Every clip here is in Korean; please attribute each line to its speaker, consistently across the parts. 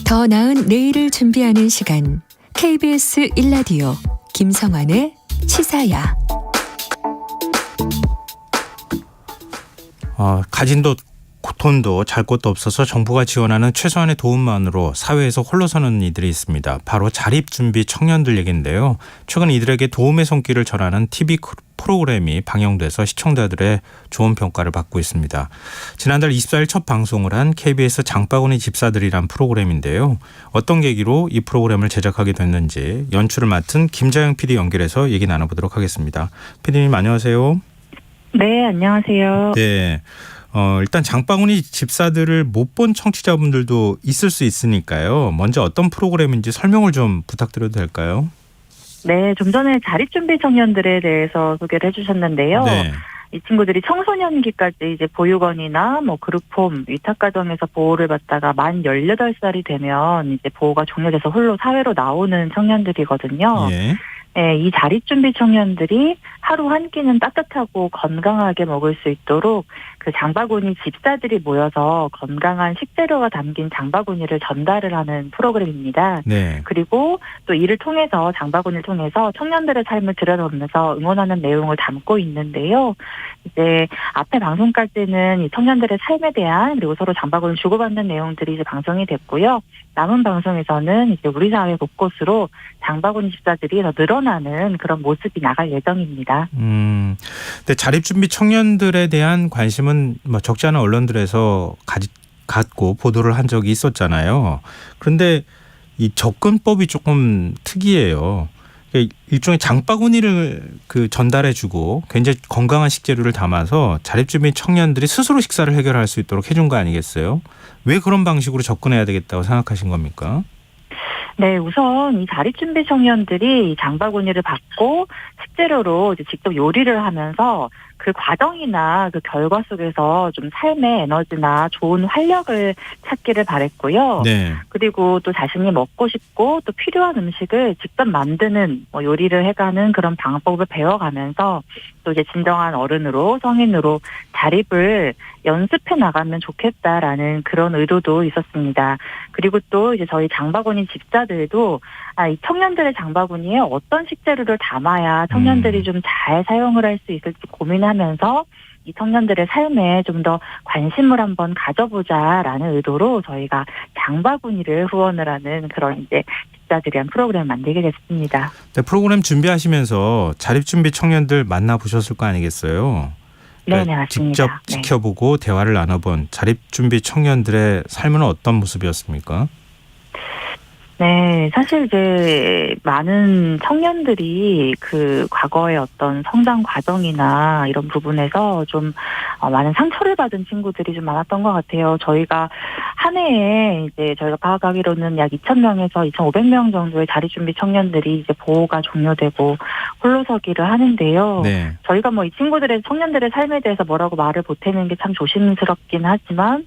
Speaker 1: 더 나은 내일을 준비하는 시간 KBS 1라디오 김성환의 시사야.
Speaker 2: 가진도 돈도 잘 곳도 없어서 정부가 지원하는 최소한의 도움만으로 사회에서 홀로 서는 이들이 있습니다. 바로 자립준비 청년들 얘기인데요. 최근 이들에게 도움의 손길을 전하는 TV 프로그램이 방영돼서 시청자들의 좋은 평가를 받고 있습니다. 지난달 24일 첫 방송을 한 KBS 장바구니 집사들이란 프로그램인데요. 어떤 계기로 이 프로그램을 제작하게 됐는지 연출을 맡은 김자영 PD 연결해서 얘기 나눠보도록 하겠습니다. PD님 안녕하세요.
Speaker 3: 네, 안녕하세요.
Speaker 2: 네. 일단 장바구니 집사들을 못 본 청취자분들도 있을 수 있으니까요. 먼저 어떤 프로그램인지 설명을 좀 부탁드려도 될까요?
Speaker 3: 네, 좀 전에 자립준비 청년들에 대해서 소개를 해주셨는데요.
Speaker 2: 네.
Speaker 3: 이 친구들이 청소년기까지 이제 보육원이나 그룹홈, 위탁가정에서 보호를 받다가 만 18살이 되면 이제 보호가 종료돼서 홀로 사회로 나오는 청년들이거든요.
Speaker 2: 예.
Speaker 3: 네, 이 자립준비 청년들이 하루 한 끼는 따뜻하고 건강하게 먹을 수 있도록 그 장바구니 집사들이 모여서 건강한 식재료가 담긴 장바구니를 전달을 하는 프로그램입니다.
Speaker 2: 네.
Speaker 3: 그리고 또 이를 통해서 장바구니를 통해서 청년들의 삶을 들여다보면서 응원하는 내용을 담고 있는데요. 이제 앞에 방송까지는 이 청년들의 삶에 대한 그리고 서로 장바구니를 주고받는 내용들이 이제 방송이 됐고요. 남은 방송에서는 이제 우리 사회 곳곳으로 장바구니 집사들이 더 늘어나는 그런 모습이 나갈 예정입니다.
Speaker 2: 근데 자립준비 청년들에 대한 관심은 적지 않은 언론들에서 갖고 보도를 한 적이 있었잖아요. 그런데 이 접근법이 조금 특이해요. 일종의 장바구니를 전달해주고 굉장히 건강한 식재료를 담아서 자립준비 청년들이 스스로 식사를 해결할 수 있도록 해준 거 아니겠어요? 왜 그런 방식으로 접근해야 되겠다고 생각하신 겁니까?
Speaker 3: 네, 우선 이 자립준비 청년들이 장바구니를 받고 식재료로 이제 직접 요리를 하면서 그 과정이나 그 결과 속에서 좀 삶의 에너지나 좋은 활력을 찾기를 바랬고요.
Speaker 2: 네.
Speaker 3: 그리고 또 자신이 먹고 싶고 또 필요한 음식을 직접 만드는 요리를 해가는 그런 방법을 배워가면서 또 이제 진정한 어른으로 성인으로 자립을 연습해 나가면 좋겠다라는 그런 의도도 있었습니다. 그리고 또 이제 저희 장바구니 집사들도 이 청년들의 장바구니에 어떤 식재료를 담아야 청년들이 좀 잘 사용을 할 수 있을지 고민하면서 이 청년들의 삶에 좀 더 관심을 한번 가져보자라는 의도로 저희가 장바구니를 후원을 하는 그런 이제 집사들이란 프로그램을 만들게 됐습니다.
Speaker 2: 네, 프로그램 준비하시면서 자립준비 청년들 만나보셨을 거 아니겠어요?
Speaker 3: 네, 맞습니다.
Speaker 2: 직접 지켜보고 대화를 나눠본 자립준비 청년들의 삶은 어떤 모습이었습니까?
Speaker 3: 네, 사실 이제 많은 청년들이 그 과거의 어떤 성장 과정이나 이런 부분에서 좀 많은 상처를 받은 친구들이 좀 많았던 것 같아요. 저희가 한 해에 이제 저희가 파악하기로는 약 2,000명에서 2,500명 정도의 자립준비 청년들이 이제 보호가 종료되고 홀로서기를 하는데요.
Speaker 2: 네.
Speaker 3: 저희가 이 친구들의 청년들의 삶에 대해서 뭐라고 말을 보태는 게 참 조심스럽긴 하지만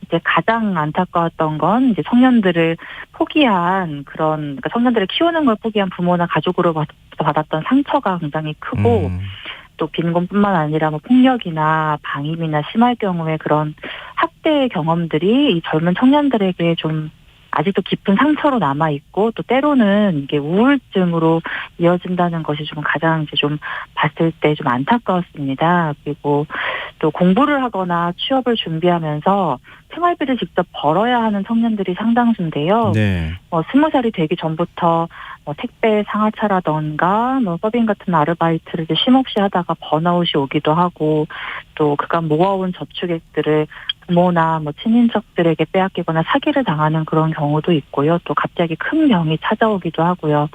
Speaker 3: 이제 가장 안타까웠던 건 이제 청년들을 포기한 그러니까 청년들을 키우는 걸 포기한 부모나 가족으로 받았던 상처가 굉장히 크고 또 빈곤뿐만 아니라 폭력이나 방임이나 심할 경우에 그런 학대 경험들이 이 젊은 청년들에게 좀 아직도 깊은 상처로 남아 있고 또 때로는 이게 우울증으로 이어진다는 것이 좀 가장 이제 좀 봤을 때 좀 안타까웠습니다. 그리고 또 공부를 하거나 취업을 준비하면서 생활비를 직접 벌어야 하는 청년들이 상당수인데요.
Speaker 2: 네.
Speaker 3: 20살이 되기 전부터 택배 상하차라던가 서빙 같은 아르바이트를 이제 쉼없이 하다가 번아웃이 오기도 하고 또 그간 모아온 저축액들을 부모나 친인척들에게 빼앗기거나 사기를 당하는 그런 경우도 있고요. 또 갑자기 큰 병이 찾아오기도 하고요.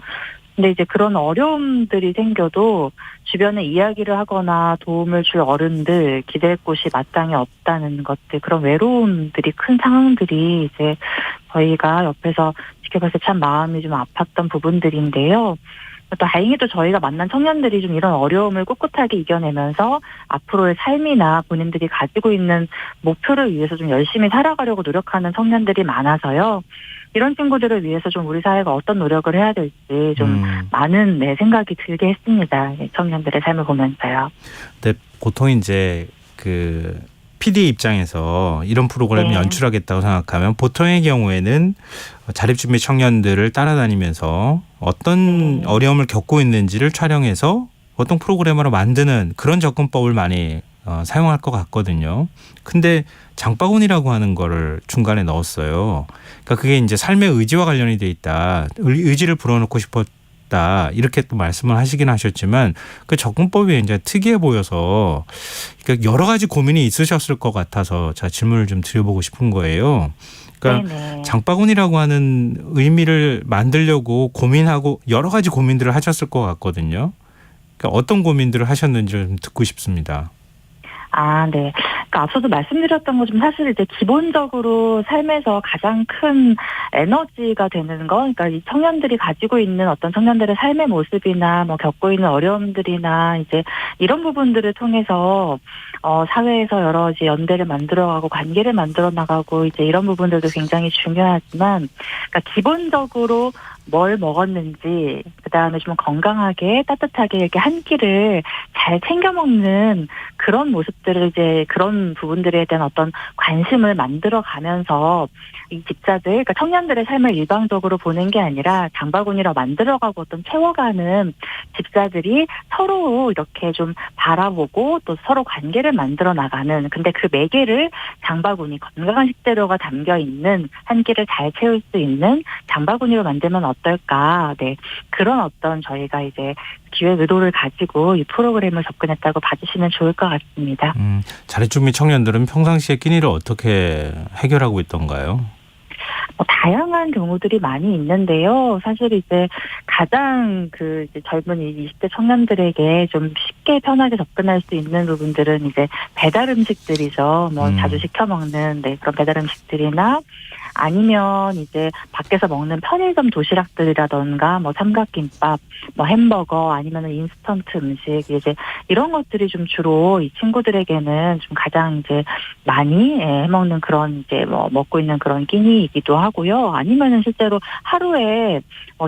Speaker 3: 근데 이제 그런 어려움들이 생겨도 주변에 이야기를 하거나 도움을 줄 어른들, 기댈 곳이 마땅히 없다는 것들, 그런 외로움들이 큰 상황들이 이제 저희가 옆에서 지켜봤을 때 참 마음이 좀 아팠던 부분들인데요. 또 다행히도 저희가 만난 청년들이 좀 이런 어려움을 꿋꿋하게 이겨내면서 앞으로의 삶이나 본인들이 가지고 있는 목표를 위해서 좀 열심히 살아가려고 노력하는 청년들이 많아서요. 이런 친구들을 위해서 좀 우리 사회가 어떤 노력을 해야 될지 좀 많은 생각이 들게 했습니다. 청년들의 삶을 보면서요.
Speaker 2: 근데 보통 이제 PD 입장에서 이런 프로그램을
Speaker 3: 네.
Speaker 2: 연출하겠다고 생각하면 보통의 경우에는 자립준비 청년들을 따라다니면서 어떤 어려움을 겪고 있는지를 촬영해서 어떤 프로그램으로 만드는 그런 접근법을 많이 사용할 것 같거든요. 근데 장바구니라고 하는 거를 중간에 넣었어요. 그러니까 그게 이제 삶의 의지와 관련이 돼 있다. 의지를 불어넣고 싶었다. 이렇게 또 말씀을 하시긴 하셨지만 그 접근법이 이제 특이해 보여서 그러니까 여러 가지 고민이 있으셨을 것 같아서 제가 질문을 좀 드려보고 싶은 거예요. 그러니까
Speaker 3: 네네.
Speaker 2: 장바구니라고 하는 의미를 만들려고 고민하고 여러 가지 고민들을 하셨을 것 같거든요. 그러니까 어떤 고민들을 하셨는지를 좀 듣고 싶습니다.
Speaker 3: 아, 네. 그러니까 앞서도 말씀드렸던 것좀 사실 이제 기본적으로 삶에서 가장 큰 에너지가 되는 거, 그러니까 이 청년들이 가지고 있는 어떤 청년들의 삶의 모습이나 뭐 겪고 있는 어려움들이나 이제 이런 부분들을 통해서 사회에서 여러 이제 연대를 만들어가고 관계를 만들어 나가고 이제 이런 부분들도 굉장히 중요하지만, 그러니까 기본적으로 뭘 먹었는지, 그다음에 좀 건강하게 따뜻하게 이렇게 한 끼를 잘 챙겨 먹는 그런 모습들을 이제 그런 부분들에 대한 어떤 관심을 만들어 가면서 이 집사들, 그러니까 청년들의 삶을 일방적으로 보는 게 아니라 장바구니로 만들어가고 어떤 채워가는 집사들이 서로 이렇게 좀 바라보고 또 서로 관계를 만들어 나가는, 근데 그 매개를 장바구니, 건강한 식재료가 담겨 있는 한 끼를 잘 채울 수 있는 장바구니로 만들면 어떨까. 네. 그런 어떤 저희가 이제 기획 의도를 가지고 이 프로그램을 접근했다고 봐주시면 좋을 것 같습니다.
Speaker 2: 자립준비 청년들은 평상시에 끼니를 어떻게 해결하고 있던가요?
Speaker 3: 다양한 경우들이 많이 있는데요. 사실 이제 가장 이제 젊은 20대 청년들에게 좀 쉽게 편하게 접근할 수 있는 부분들은 이제 배달 음식들이죠. 뭐 자주 시켜 먹는 그런 배달 음식들이나 아니면 이제 밖에서 먹는 편의점 도시락들이라던가 뭐 삼각김밥, 뭐 햄버거 아니면은 인스턴트 음식, 이제 이런 것들이 좀 주로 이 친구들에게는 좀 가장 이제 많이 해먹는 그런 이제 뭐 먹고 있는 그런 끼니이기도 하고요. 아니면은 실제로 하루에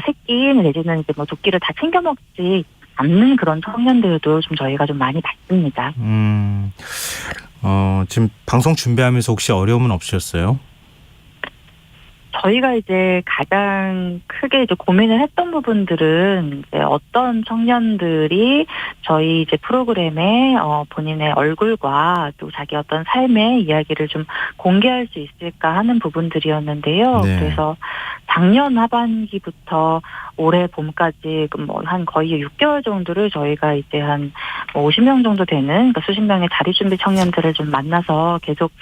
Speaker 3: 세 끼 내지는 이제 뭐 두 끼를 다 챙겨 먹지 않는 그런 청년들도 좀 저희가 좀 많이 봤습니다.
Speaker 2: 지금 방송 준비하면서 혹시 어려움은 없으셨어요?
Speaker 3: 저희가 이제 가장 크게 이제 고민을 했던 부분들은 이제 어떤 청년들이 저희 이제 프로그램에 본인의 얼굴과 또 자기 어떤 삶의 이야기를 좀 공개할 수 있을까 하는 부분들이었는데요.
Speaker 2: 네.
Speaker 3: 그래서 작년 하반기부터 올해 봄까지 뭐 한 거의 6개월 정도를 저희가 이제 한 50명 정도 되는, 그러니까 수십 명의 자립준비 청년들을 좀 만나서 계속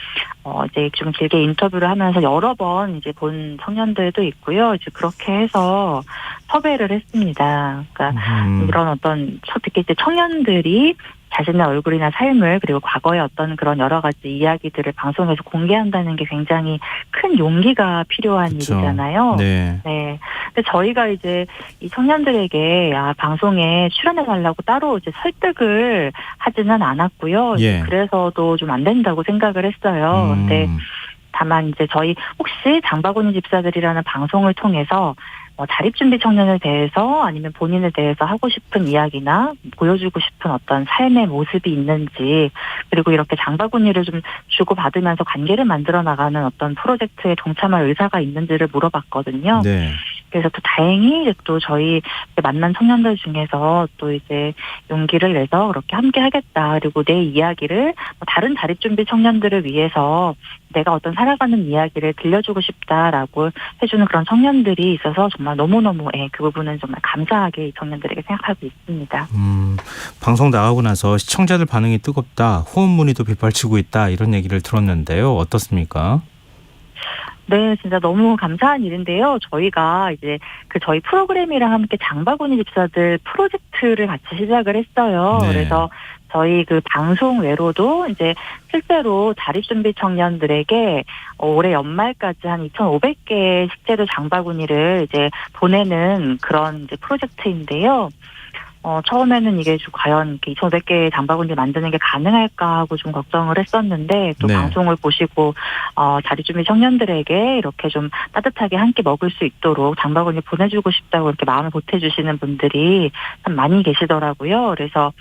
Speaker 3: 이제 좀 길게 인터뷰를 하면서 여러 번 이제 본 청년들도 있고요. 이제 그렇게 해서 섭외를 했습니다. 그러니까 이런 어떤 특히 이제 청년들이 자신의 얼굴이나 삶을, 그리고 과거의 어떤 그런 여러 가지 이야기들을 방송에서 공개한다는 게 굉장히 큰 용기가 필요한
Speaker 2: 그렇죠.
Speaker 3: 일이잖아요.
Speaker 2: 네.
Speaker 3: 네. 근데 저희가 이제 이 청년들에게 방송에 출연해달라고 따로 이제 설득을 하지는 않았고요.
Speaker 2: 예.
Speaker 3: 그래서도 좀 안 된다고 생각을 했어요. 근데 다만 이제 저희 혹시 장바구니 집사들이라는 방송을 통해서 자립준비 청년에 대해서 아니면 본인에 대해서 하고 싶은 이야기나 보여주고 싶은 어떤 삶의 모습이 있는지, 그리고 이렇게 장바구니를 좀 주고받으면서 관계를 만들어 나가는 어떤 프로젝트에 동참할 의사가 있는지를 물어봤거든요.
Speaker 2: 네.
Speaker 3: 그래서 또 다행히 또 저희 만난 청년들 중에서 또 이제 용기를 내서 그렇게 함께 하겠다. 그리고 내 이야기를 다른 자립준비 청년들을 위해서 내가 어떤 살아가는 이야기를 들려주고 싶다라고 해주는 그런 청년들이 있어서 정말 너무너무 그 부분은 정말 감사하게 이 청년들에게 생각하고 있습니다.
Speaker 2: 방송 나가고 나서 시청자들 반응이 뜨겁다, 호응 문의도 빗발치고 있다, 이런 얘기를 들었는데요. 어떻습니까?
Speaker 3: 네, 진짜 너무 감사한 일인데요. 저희가 이제 저희 프로그램이랑 함께 장바구니 집사들 프로젝트를 같이 시작을 했어요.
Speaker 2: 네.
Speaker 3: 그래서 저희 방송 외로도 이제 실제로 자립준비 청년들에게 올해 연말까지 한 2,500개의 식재료 장바구니를 이제 보내는 그런 이제 프로젝트인데요. 처음에는 이게 과연 이렇게 2,500개의 장바구니를 만드는 게 가능할까 하고 좀 걱정을 했었는데 또
Speaker 2: 네.
Speaker 3: 방송을 보시고 자립준비 청년들에게 이렇게 좀 따뜻하게 한 끼 먹을 수 있도록 장바구니 보내주고 싶다고 이렇게 마음을 보태주시는 분들이 참 많이 계시더라고요. 그래서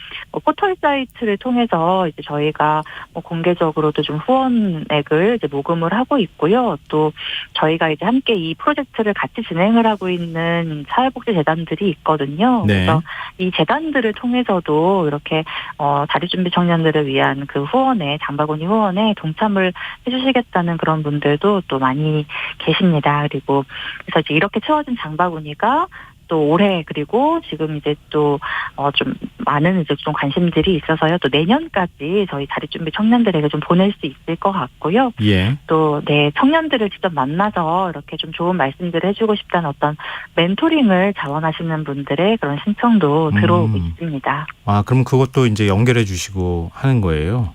Speaker 3: 포털 사이트를 통해서 이제 저희가 공개적으로도 좀 후원액을 이제 모금을 하고 있고요. 또 저희가 이제 함께 이 프로젝트를 같이 진행을 하고 있는 사회복지재단들이 있거든요.
Speaker 2: 네.
Speaker 3: 그래서 이 재단들을 통해서도 이렇게 자립준비 청년들을 위한 그 후원에 장바구니 후원에 동참을 해주시겠다는 그런 분들도 또 많이 계십니다. 그리고 그래서 이제 이렇게 채워진 장바구니가 또 올해 그리고 지금 이제 또 좀 많은 이제 좀 관심들이 있어서요. 또 내년까지 저희 자립준비 청년들에게 좀 보낼 수 있을 것 같고요.
Speaker 2: 예.
Speaker 3: 또 청년들을 직접 만나서 이렇게 좀 좋은 말씀들을 해주고 싶다는 어떤 멘토링을 자원하시는 분들의 그런 신청도 들어오고 있습니다.
Speaker 2: 아, 그럼 그것도 이제 연결해 주시고 하는 거예요?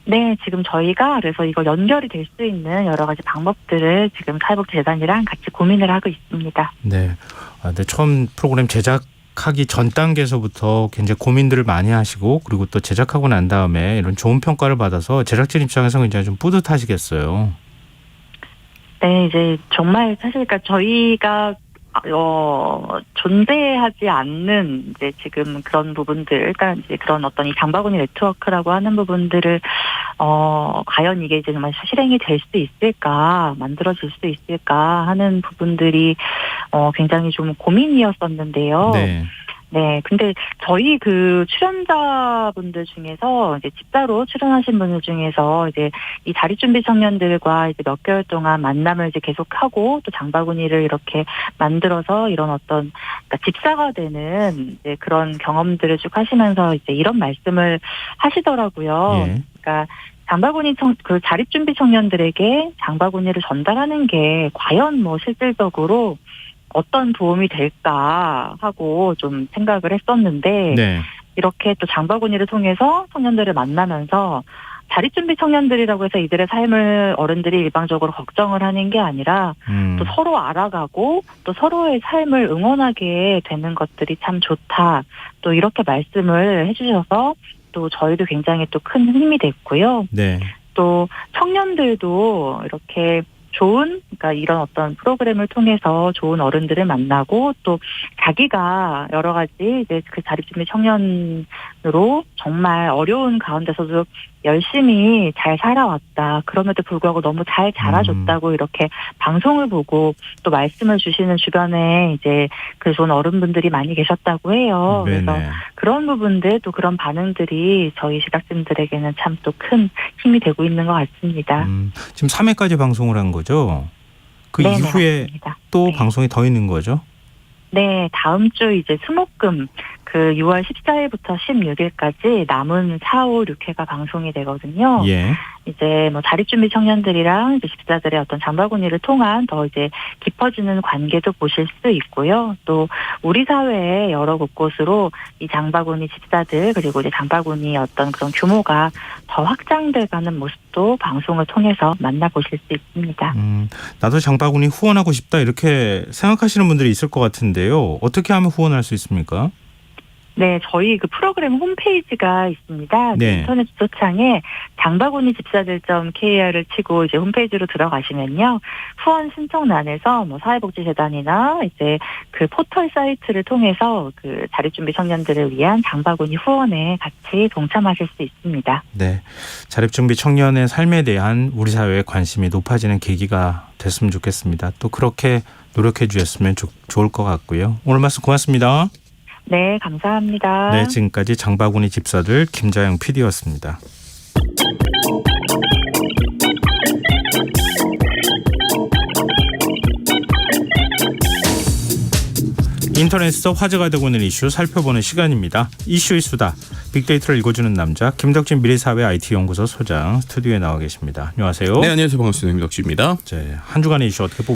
Speaker 3: 네, 지금 저희가 그래서 이거 연결이 될 수 있는 여러 가지 방법들을 지금 사회복지재단이랑 같이 고민을 하고 있습니다.
Speaker 2: 네. 근데 처음 프로그램 제작하기 전 단계에서부터 굉장히 고민들을 많이 하시고 그리고 또 제작하고 난 다음에 이런 좋은 평가를 받아서 제작진 입장에서 굉장히 좀 뿌듯하시겠어요.
Speaker 3: 네, 이제 정말 사실 그러니까 저희가 존재하지 않는 이제 지금 그런 부분들, 일단 이제 그런 어떤 이 장바구니 네트워크라고 하는 부분들을 과연 이게 이제 정말 실행이 될 수 있을까, 만들어질 수 있을까 하는 부분들이 굉장히 좀 고민이었었는데요.
Speaker 2: 네.
Speaker 3: 네, 근데 저희 그 출연자분들 중에서 이제 집사로 출연하신 분들 중에서 이제 이 자립준비 청년들과 이제 몇 개월 동안 만남을 이제 계속하고 또 장바구니를 이렇게 만들어서 이런 어떤 그러니까 집사가 되는 이제 그런 경험들을 쭉 하시면서 이제 이런 말씀을 하시더라고요.
Speaker 2: 예.
Speaker 3: 그러니까 장바구니 그 자립준비 청년들에게 장바구니를 전달하는 게 과연 뭐 실질적으로 어떤 도움이 될까 하고 좀 생각을 했었는데
Speaker 2: 네.
Speaker 3: 이렇게 또 장바구니를 통해서 청년들을 만나면서 자립준비 청년들이라고 해서 이들의 삶을 어른들이 일방적으로 걱정을 하는 게 아니라 또 서로 알아가고 또 서로의 삶을 응원하게 되는 것들이 참 좋다. 또 이렇게 말씀을 해주셔서 또 저희도 굉장히 또 큰 힘이 됐고요.
Speaker 2: 네.
Speaker 3: 또 청년들도 이렇게 그러니까 이런 어떤 프로그램을 통해서 좋은 어른들을 만나고 또 자기가 여러 가지 이제 그 자립준비 청년으로 정말 어려운 가운데서도 열심히 잘 살아왔다. 그럼에도 불구하고 너무 잘 자라줬다고 이렇게 방송을 보고 또 말씀을 주시는 주변에 이제 그 좋은 어른분들이 많이 계셨다고 해요.
Speaker 2: 네네.
Speaker 3: 그래서 그런 부분들 또 그런 반응들이 저희 제작진들에게는 참 또 큰 힘이 되고 있는 것 같습니다.
Speaker 2: 지금 3회까지 방송을 한 거죠? 그
Speaker 3: 네네,
Speaker 2: 이후에
Speaker 3: 맞습니다.
Speaker 2: 또
Speaker 3: 네.
Speaker 2: 방송이 더 있는 거죠?
Speaker 3: 네, 다음 주 이제 수목금 그 6월 14일부터 16일까지 남은 4, 5, 6회가 방송이 되거든요.
Speaker 2: 예.
Speaker 3: 이제 뭐 자립준비 청년들이랑 이제 집사들의 어떤 장바구니를 통한 더 이제 깊어지는 관계도 보실 수 있고요. 또 우리 사회의 여러 곳곳으로 이 장바구니 집사들 그리고 이제 장바구니 어떤 그런 규모가 더 확장돼가는 모습도 방송을 통해서 만나보실 수 있습니다.
Speaker 2: 나도 장바구니 후원하고 싶다 이렇게 생각하시는 분들이 있을 것 같은데요. 어떻게 하면 후원할 수 있습니까?
Speaker 3: 네, 저희 그 프로그램 홈페이지가 있습니다.
Speaker 2: 네.
Speaker 3: 인터넷 주소창에 장바구니 집사들.kr을 치고 이제 홈페이지로 들어가시면요. 후원 신청란에서 뭐 사회복지재단이나 이제 그 포털 사이트를 통해서 그 자립준비 청년들을 위한 장바구니 후원에 같이 동참하실 수 있습니다.
Speaker 2: 네. 자립준비 청년의 삶에 대한 우리 사회의 관심이 높아지는 계기가 됐으면 좋겠습니다. 또 그렇게 노력해 주셨으면 좋을 것 같고요. 오늘 말씀 고맙습니다.
Speaker 3: 네, 감사합니다.
Speaker 2: 네, 지금까지 장바구니 집사들 김자영 PD였습니다. 인터넷에서 화제가 되고 있는 이슈 살펴보는 시간입니다. 이슈의 수다. 빅데이터를 읽어주는 남자 김덕진 미래사회 IT연구소 소장 스튜디오에 나와 계십니다. 안녕하세요.
Speaker 4: 네, 안녕하세요. 반갑습니다. 김덕진입니다.
Speaker 2: 한 주간의 이슈 어떻게 보고